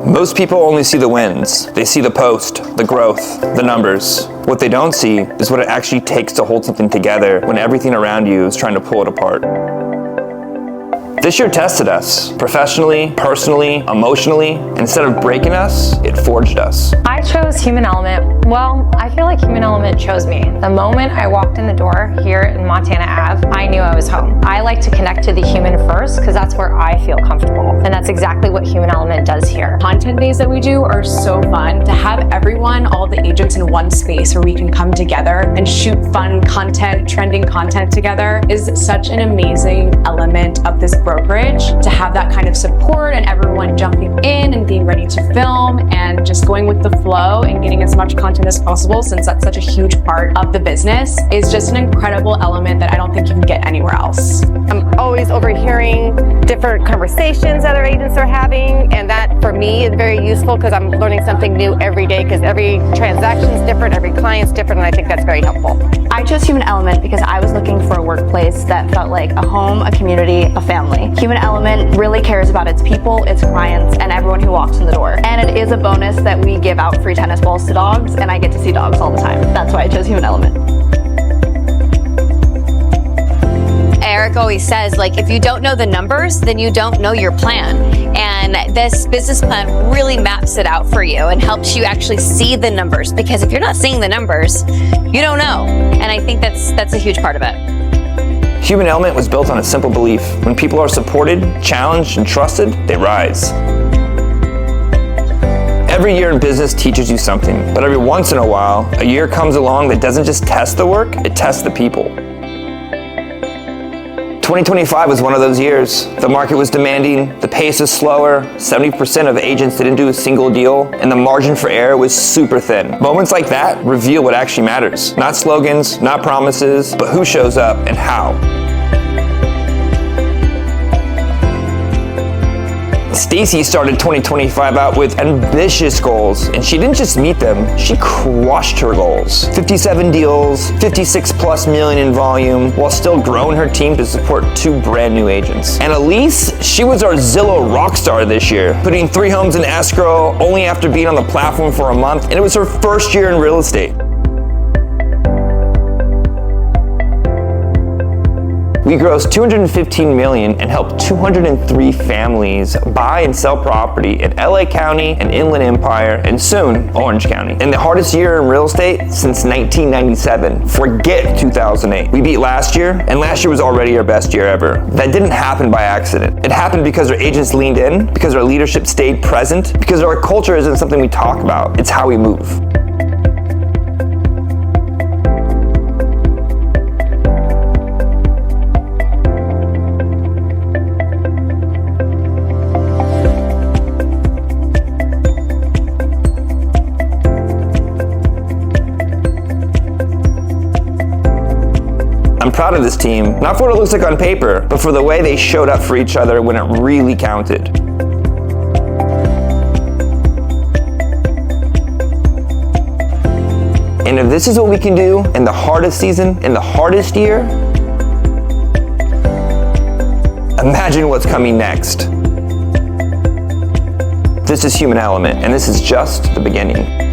Most people only see the wins. They see the post, the growth, the numbers. What they don't see is what it actually takes to hold something together when everything around you is trying to pull it apart. This year tested us, professionally, personally, emotionally. Instead of breaking us, it forged us. I chose Human Element. Well, I feel like Human Element chose me. The moment I walked in the door here in Montana Ave, I knew I was home. I like to connect to the human first because that's where I feel comfortable. And that's exactly what Human Element does here. Content days that we do are so fun. To have everyone, all the agents in one space where we can come together and shoot fun content, trending content together is such an amazing element of this brokerage. To have that kind of support and everyone jumping in and being ready to film and just going with the flow and getting as much content as possible, since that's such a huge part of the business, is just an incredible element that I don't think you can get anywhere else. I'm always overhearing different conversations other agents are having, and that for me is very useful because I'm learning something new every day, because every transaction is different, every client's different, and I think that's very helpful. I chose Human Element because I was looking for a workplace that felt like a home, a community, a family. Human Element really cares about its people, its clients, and everyone who walks in the door. And it is a bonus that we give out free tennis balls to dogs, and I get to see dogs all the time. That's why I chose Human Element. Eric always says, like, if you don't know the numbers, then you don't know your plan. And this business plan really maps it out for you and helps you actually see the numbers, because if you're not seeing the numbers, you don't know. And I think that's a huge part of it. Human Element was built on a simple belief. When people are supported, challenged, and trusted, they rise. Every year in business teaches you something, but every once in a while, a year comes along that doesn't just test the work, it tests the people. 2025 was one of those years. The market was demanding, the pace was slower, 70% of agents didn't do a single deal, and the margin for error was super thin. Moments like that reveal what actually matters. Not slogans, not promises, but who shows up and how. Stacy started 2025 out with ambitious goals, and she didn't just meet them, she crushed her goals. 57 deals, 56+ million in volume, while still growing her team to support 2 brand new agents. And Elise, she was our Zillow rock star this year, putting 3 homes in escrow only after being on the platform for a month, and it was her first year in real estate. We grossed $215 million and helped 203 families buy and sell property in LA County and Inland Empire, and soon Orange County. In the hardest year in real estate since 1997. Forget 2008. We beat last year, and last year was already our best year ever. That didn't happen by accident. It happened because our agents leaned in, because our leadership stayed present, because our culture isn't something we talk about, it's how we move. I'm proud of this team, not for what it looks like on paper, but for the way they showed up for each other when it really counted. And if this is what we can do in the hardest season, in the hardest year, imagine what's coming next. This is Human Element, and this is just the beginning.